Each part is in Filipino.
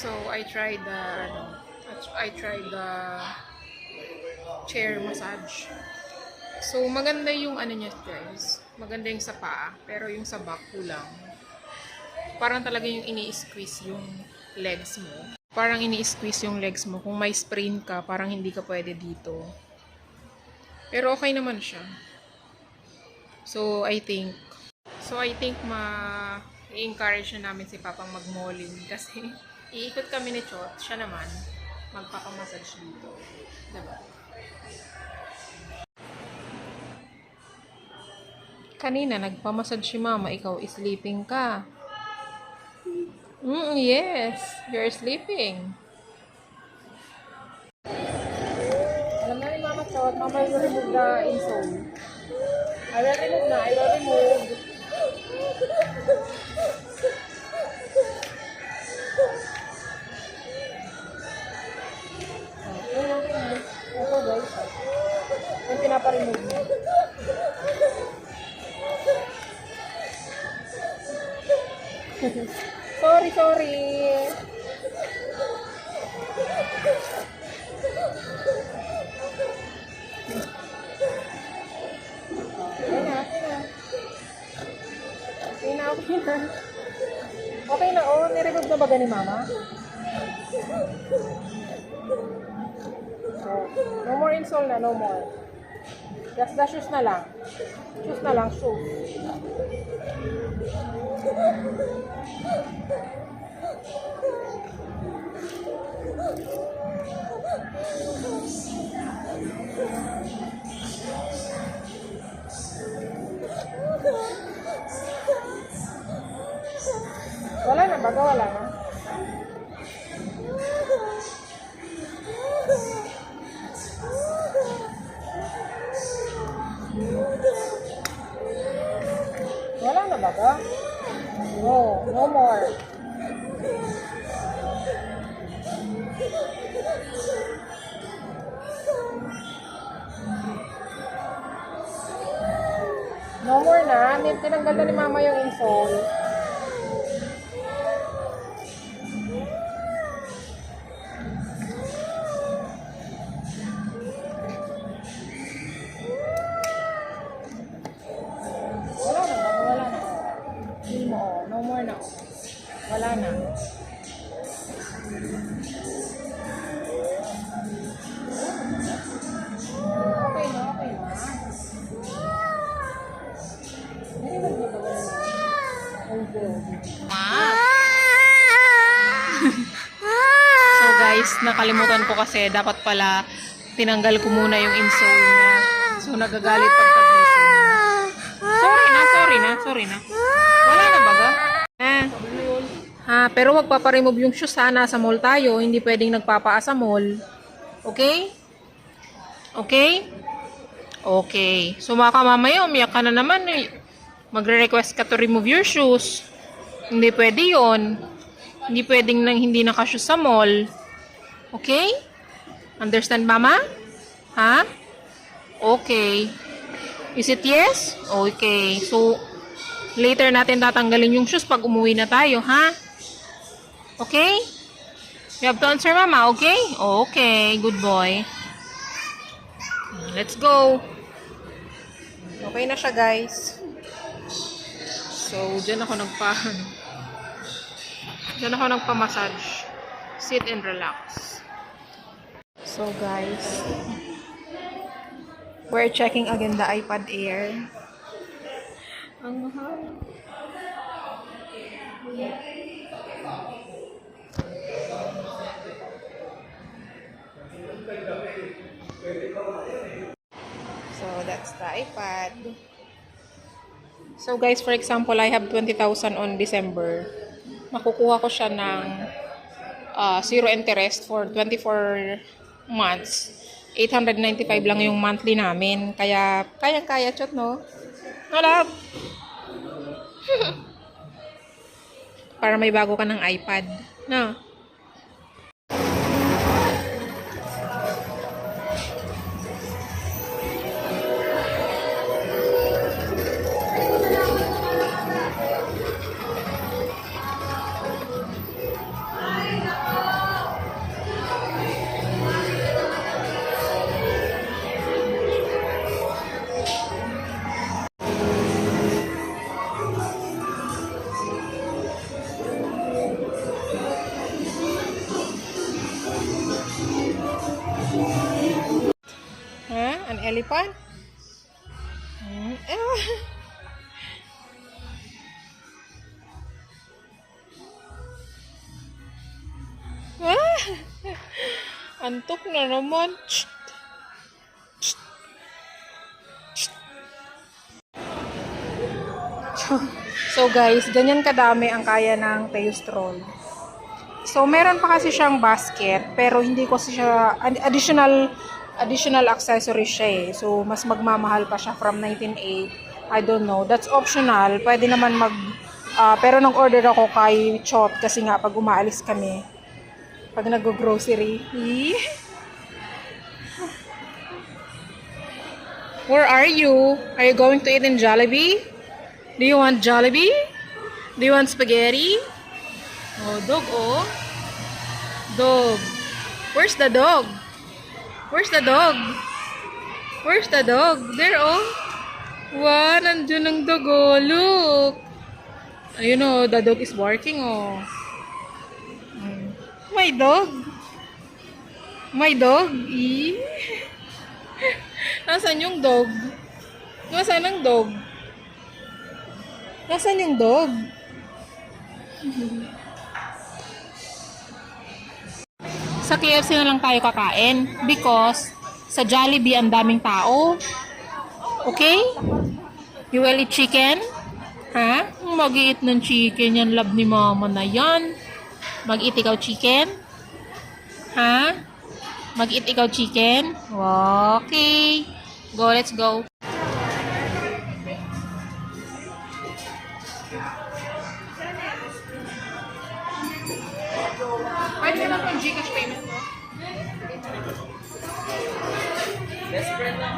So I tried the chair massage. So maganda yung ano niya, guys. Maganda yung sa paa, pero yung sa back kulang. Parang talaga yung ini-squeeze yung legs mo. Parang ini-squeeze yung legs mo. Kung may sprain ka, parang hindi ka pwede dito. Pero okay naman siya. So I think i-encourage na namin si Papang mag-malling kasi iikot kami ni Chot, siya naman magpapamassage dito. Diba? Kanina nagpamassage si Mama, ikaw sleeping ka. Yes, you're sleeping. Alam na ni Mama Chot, Mama will remove the insole. I will remove. Ito guys. Yung pinapa-remove mo. Sorry. Okay na, oh. Niremove na ba ni Mama? No more insole na, no more. Just the shoes na lang. Shoes. Wala na. Wala na baga? No more. No more na. Tinanggal na ni Mama yung insole. No more na. Wala na. Okay na. So guys, nakalimutan ko kasi dapat pala tinanggal ko muna yung insole niya. So nagagalit pagkagising. Sorry na. Wala na baga? Pero wag paparemove yung shoes ha. Nasa mall tayo. Hindi pwedeng nagpapaa sa mall. Okay? So mamaya umiyak ka na naman eh. Magre-request ka to remove your shoes. Hindi pwede yon. Hindi pwedeng hindi naka-shoes sa mall. Okay? Understand, Mama? Ha? Okay. Is it yes? Okay. So, later natin tatanggalin yung shoes pag umuwi na tayo, ha? Okay? You have to answer, Mama, okay? Okay, good boy. Let's go. Okay na siya, guys. So, dyan ako nagpa-massage. Sit and relax. So, guys, we're checking again the iPad Air. Ang mahal. So, that's the iPad. So, guys, for example, I have 20,000 on December. Makukuha ko siya ng zero interest for 24 months. 895 lang yung monthly namin. Kaya, kaya, Chot, no? Wala. Para may bago ka ng iPad. No? Elephant? Antok na naman. So guys, ganyan kadami ang kaya ng Teustroll. So meron pa kasi siyang basket, pero hindi ko siya additional accessories siya eh. So mas magmamahal pa siya from 19.8. I don't know. That's optional. Pwede naman pero nag-order ako kay Chot kasi nga pag umaalis kami, pag nag-grocery. Where are you? Are you going to eat in Jollibee? Do you want Jollibee? Do you want spaghetti? Oh, dog, oh. Dog. Where's the dog? Where's the dog? Where's the dog? There, oh. Wow, nandiyan ang dog, oh. Look. Ayun, oh. The dog is barking, oh. My dog. My dog. Nasaan yung dog? Nasaan ang dog? Nasaan yung dog? Sa KFC na lang tayo kakain because sa Jollibee ang daming tao. Okay? You will eat chicken? Ha? Mag-eat ng chicken yan, love ni mama na yan. Mag-eat ikaw chicken? Ha? Mag-eat ikaw chicken? Okay. Go, let's go. Pwede na lang yung Gcash payment mo? Best friend lang.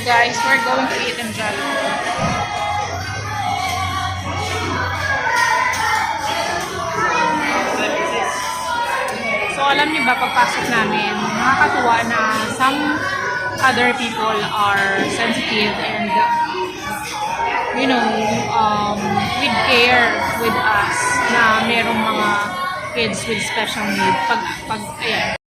Guys, we're going to eat in Jollibee. So, alam niyo ba, pagpasok namin, nakakatuwa na some other people are sensitive and, you know, with care with us na merong mga kids with special needs. Ayan.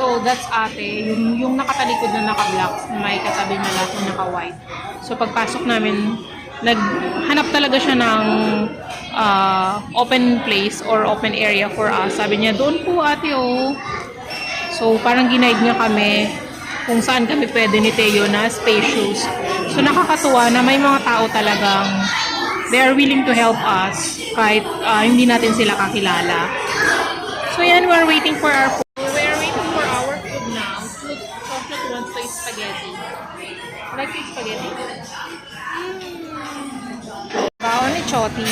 So, that's ate. Yung nakatalikod na naka-black, may katabi na lahat na naka-white. So, pagpasok namin, naghanap talaga siya ng open place or open area for us. Sabi niya, doon po ate, oh. So, parang ginaid niya kami kung saan kami pwede ni Teo na spacious. So, nakakatuwa na may mga tao talagang they are willing to help us kahit hindi natin sila kakilala. So, yan, we're waiting for our food. Spaghetti. Like yung spaghetti? Baon ni Choti.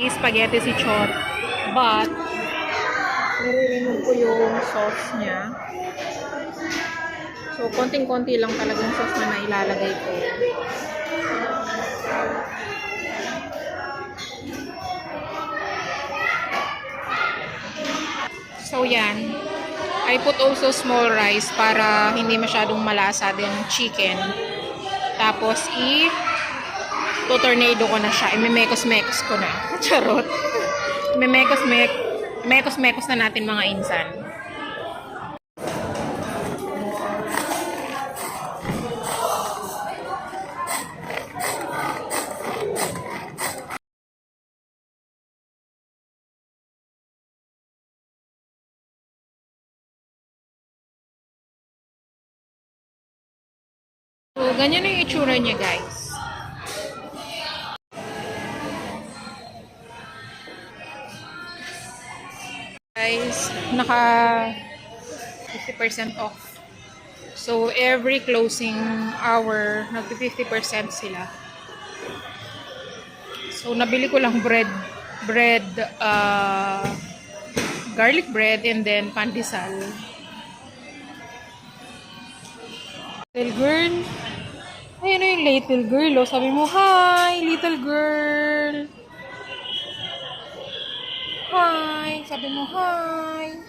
Spaghetti si Chot, but nire-remove ko yung sauce niya. So, konting-konti lang talagang sauce na nailalagay ko. So, yan. I put also small rice para hindi masyadong malasa din chicken. Tapos, to-tornado ko na siya. Imemekos-mekos ko na. Charot. Mekos-mekos na natin mga insan. So, ganyan na yung itsura niya, guys. Guys, naka 50% off. So, every closing hour, nag-50% sila. So, nabili ko lang bread, garlic bread, and then pandesal. Little girl. Ayun na yung little girl, oh. Sabi mo, hi, little girl. Hi. Sabi mo, hi.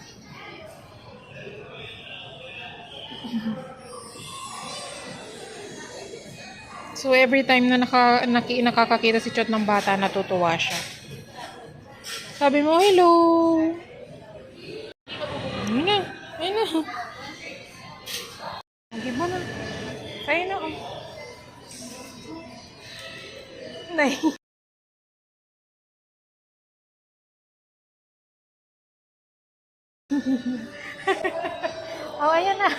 So, every time na nakakakita si Chot ng bata, natutuwa siya. Sabi mo, hello. Ayun na. Ayun na. Hindi mo na. Sa'yo na, oh. Nay. Oh, ayan na.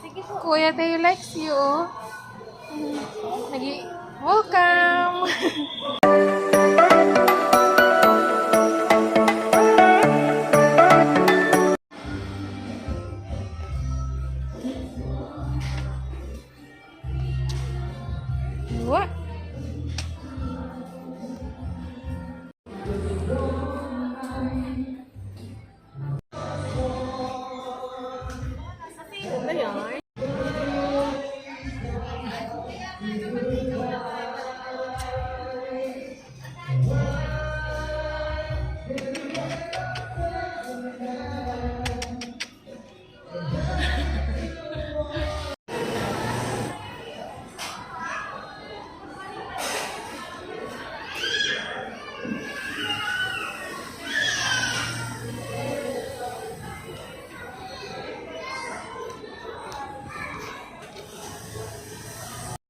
Sige, Kuya Tayo likes you, oh. Welcome.